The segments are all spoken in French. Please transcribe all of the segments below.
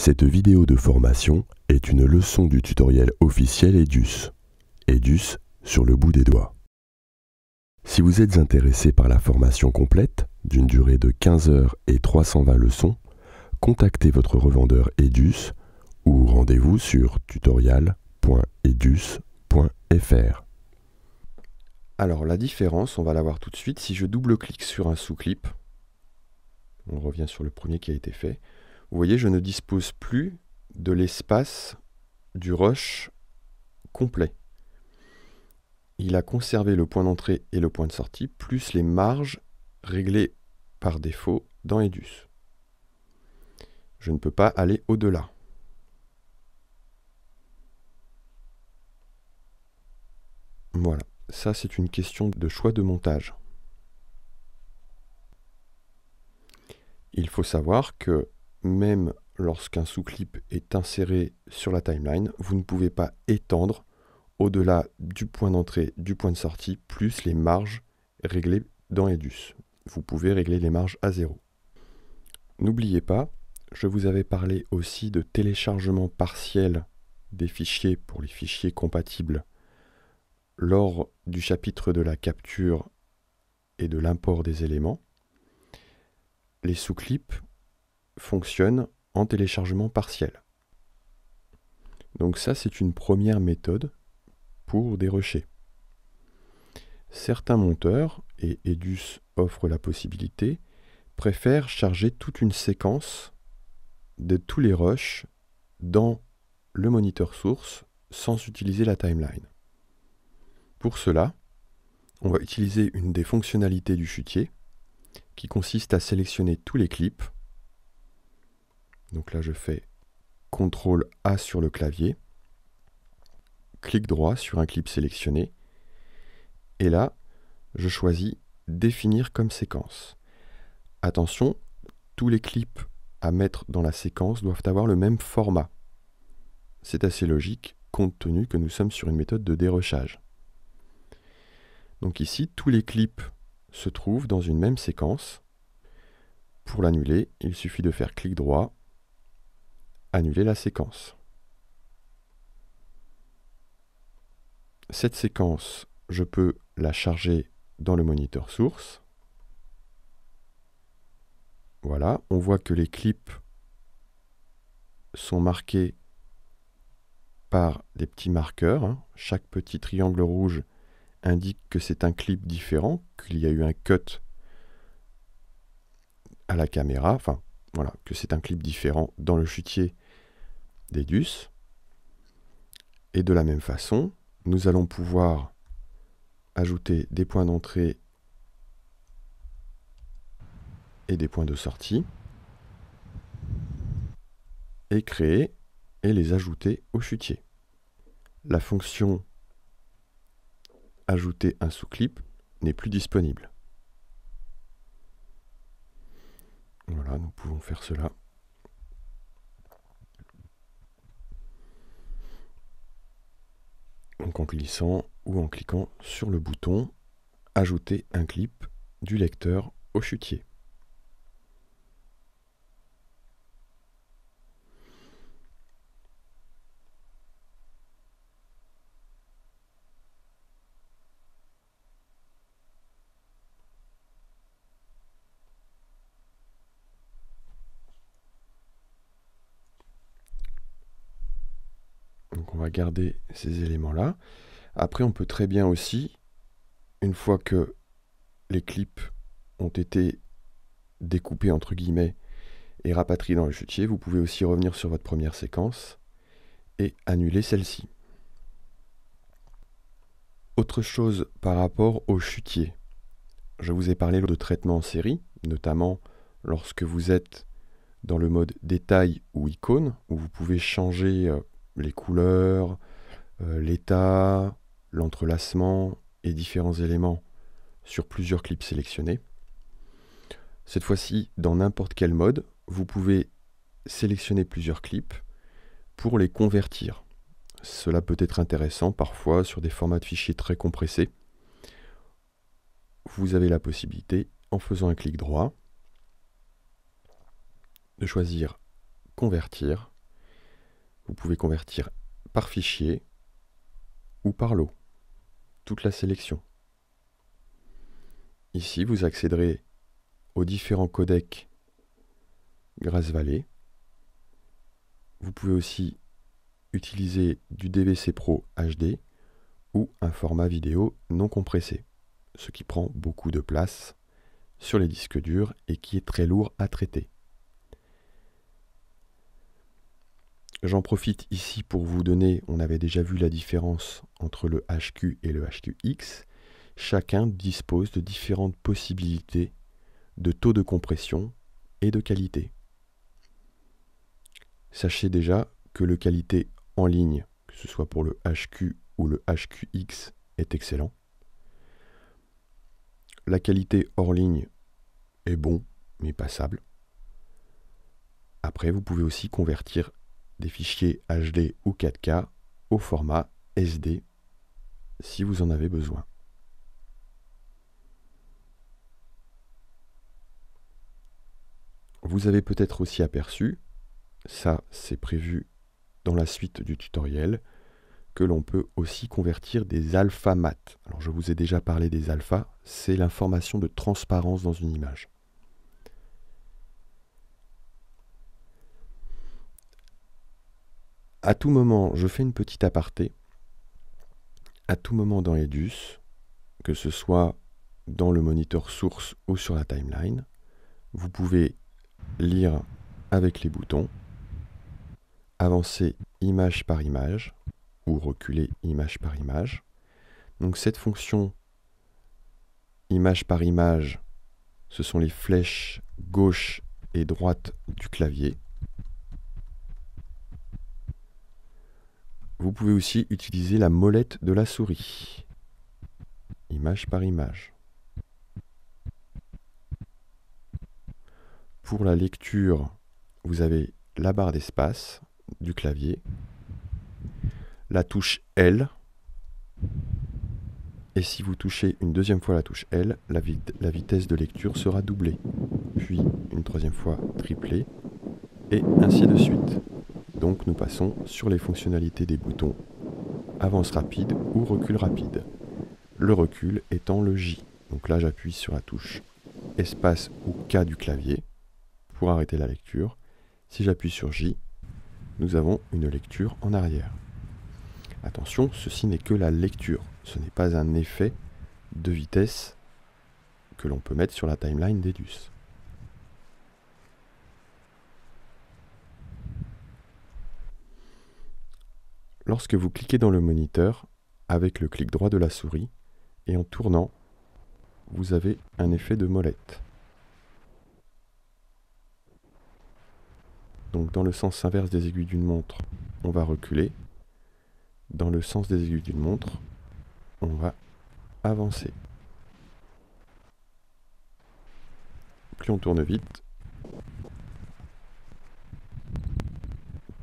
Cette vidéo de formation est une leçon du tutoriel officiel Edus. Edus sur le bout des doigts. Si vous êtes intéressé par la formation complète, d'une durée de 15 heures et 320 leçons, contactez votre revendeur Edus ou rendez-vous sur tutorial.edus.fr. Alors la différence, on va la voir tout de suite. Si je double-clique sur un sous-clip, on revient sur le premier qui a été fait, vous voyez, je ne dispose plus de l'espace du rush complet. Il a conservé le point d'entrée et le point de sortie, plus les marges réglées par défaut dans Edus. Je ne peux pas aller au-delà. Voilà, ça c'est une question de choix de montage. Il faut savoir que même lorsqu'un sous-clip est inséré sur la timeline, vous ne pouvez pas étendre au-delà du point d'entrée, du point de sortie, plus les marges réglées dans Edus. Vous pouvez régler les marges à 0. N'oubliez pas, je vous avais parlé aussi de téléchargement partiel des fichiers pour les fichiers compatibles lors du chapitre de la capture et de l'import des éléments. Les sous-clips fonctionnent en téléchargement partiel. Donc ça, c'est une première méthode pour dérusher. Certains monteurs, et Edus offre la possibilité, préfèrent charger toute une séquence de tous les rushs dans le moniteur source sans utiliser la timeline. Pour cela, on va utiliser une des fonctionnalités du chutier qui consiste à sélectionner tous les clips. Donc là, je fais CTRL A sur le clavier, clic droit sur un clip sélectionné, et là, je choisis définir comme séquence. Attention, tous les clips à mettre dans la séquence doivent avoir le même format. C'est assez logique, compte tenu que nous sommes sur une méthode de dérushage. Donc ici, tous les clips se trouvent dans une même séquence. Pour l'annuler, il suffit de faire clic droit, annuler la séquence. Cette séquence, je peux la charger dans le moniteur source. Voilà, on voit que les clips sont marqués par des petits marqueurs. Chaque petit triangle rouge indique que c'est un clip différent, qu'il y a eu un cut à la caméra, enfin voilà, que c'est un clip différent dans le chutier d'Edus. Et de la même façon, nous allons pouvoir ajouter des points d'entrée et des points de sortie, et créer et les ajouter au chutier. La fonction ajouter un sous-clip n'est plus disponible. Voilà, nous pouvons faire cela. Donc en glissant ou en cliquant sur le bouton ajouter un clip du lecteur au chutier. Donc on va garder ces éléments-là. Après, on peut très bien aussi, une fois que les clips ont été découpés entre guillemets et rapatriés dans le chutier, vous pouvez aussi revenir sur votre première séquence et annuler celle-ci. Autre chose par rapport au chutier. Je vous ai parlé de traitement en série, notamment lorsque vous êtes dans le mode détail ou icône, où vous pouvez changer les couleurs, l'état, l'entrelacement et différents éléments sur plusieurs clips sélectionnés. Cette fois-ci, dans n'importe quel mode, vous pouvez sélectionner plusieurs clips pour les convertir. Cela peut être intéressant parfois sur des formats de fichiers très compressés. Vous avez la possibilité, en faisant un clic droit, de choisir Convertir Vous pouvez convertir par fichier ou par lot, toute la sélection. Ici, vous accéderez aux différents codecs Grace Valley. Vous pouvez aussi utiliser du DVC Pro HD ou un format vidéo non compressé, ce qui prend beaucoup de place sur les disques durs et qui est très lourd à traiter. J'en profite ici pour vous donner, on avait déjà vu la différence entre le HQ et le HQX. Chacun dispose de différentes possibilités de taux de compression et de qualité. Sachez déjà que le qualité en ligne, que ce soit pour le HQ ou le HQX, est excellent. La qualité hors ligne est bon, mais passable. Après, vous pouvez aussi convertir des fichiers HD ou 4K au format SD si vous en avez besoin. Vous avez peut-être aussi aperçu, ça c'est prévu dans la suite du tutoriel, que l'on peut aussi convertir des alpha mat. Alors je vous ai déjà parlé des alphas, c'est l'information de transparence dans une image. À tout moment, je fais une petite aparté, à tout moment dans Edus, que ce soit dans le moniteur source ou sur la timeline, vous pouvez lire avec les boutons, avancer image par image ou reculer image par image. Donc cette fonction image par image, ce sont les flèches gauche et droite du clavier. Vous pouvez aussi utiliser la molette de la souris, image par image. Pour la lecture, vous avez la barre d'espace du clavier, la touche L, et si vous touchez une deuxième fois la touche L, la vitesse de lecture sera doublée, puis une troisième fois triplée, et ainsi de suite. Donc nous passons sur les fonctionnalités des boutons avance rapide ou recul rapide. Le recul étant le J. Donc là j'appuie sur la touche espace ou K du clavier pour arrêter la lecture. Si j'appuie sur J, nous avons une lecture en arrière. Attention, ceci n'est que la lecture, ce n'est pas un effet de vitesse que l'on peut mettre sur la timeline d'Edus. Lorsque vous cliquez dans le moniteur, avec le clic droit de la souris, et en tournant, vous avez un effet de molette. Donc dans le sens inverse des aiguilles d'une montre, on va reculer. Dans le sens des aiguilles d'une montre, on va avancer. Plus on tourne vite,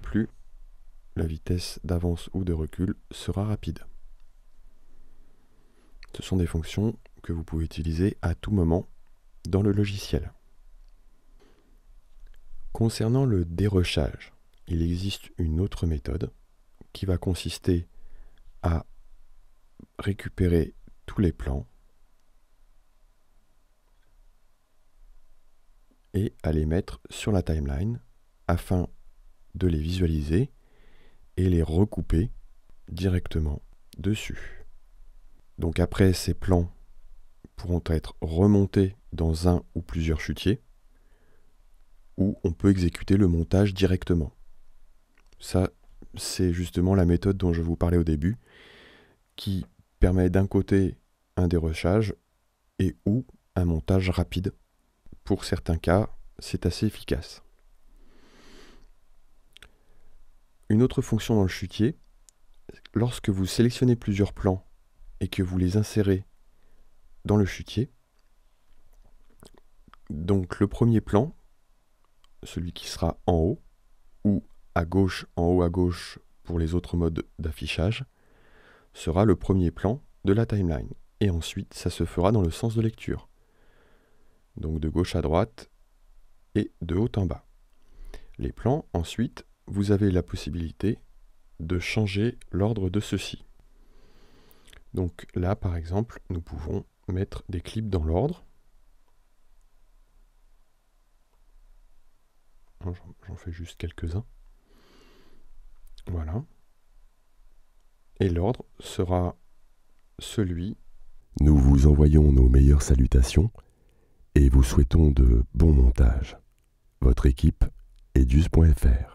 plus la vitesse d'avance ou de recul sera rapide. Ce sont des fonctions que vous pouvez utiliser à tout moment dans le logiciel. Concernant le dérochage, il existe une autre méthode qui va consister à récupérer tous les plans et à les mettre sur la timeline afin de les visualiser et les recouper directement dessus. Donc après, ces plans pourront être remontés dans un ou plusieurs chutiers, où on peut exécuter le montage directement. Ça, c'est justement la méthode dont je vous parlais au début, qui permet d'un côté un dérochage et ou un montage rapide. Pour certains cas, c'est assez efficace. Une autre fonction dans le chutier, lorsque vous sélectionnez plusieurs plans et que vous les insérez dans le chutier, donc le premier plan, celui qui sera en haut, ou à gauche, en haut à gauche pour les autres modes d'affichage, sera le premier plan de la timeline. Et ensuite, ça se fera dans le sens de lecture. Donc de gauche à droite et de haut en bas. Les plans, ensuite, vous avez la possibilité de changer l'ordre de ceux-ci. Donc là, par exemple, nous pouvons mettre des clips dans l'ordre. J'en fais juste quelques-uns. Voilà. Et l'ordre sera celui. Nous vous envoyons nos meilleures salutations et vous souhaitons de bons montages. Votre équipe, edus.fr.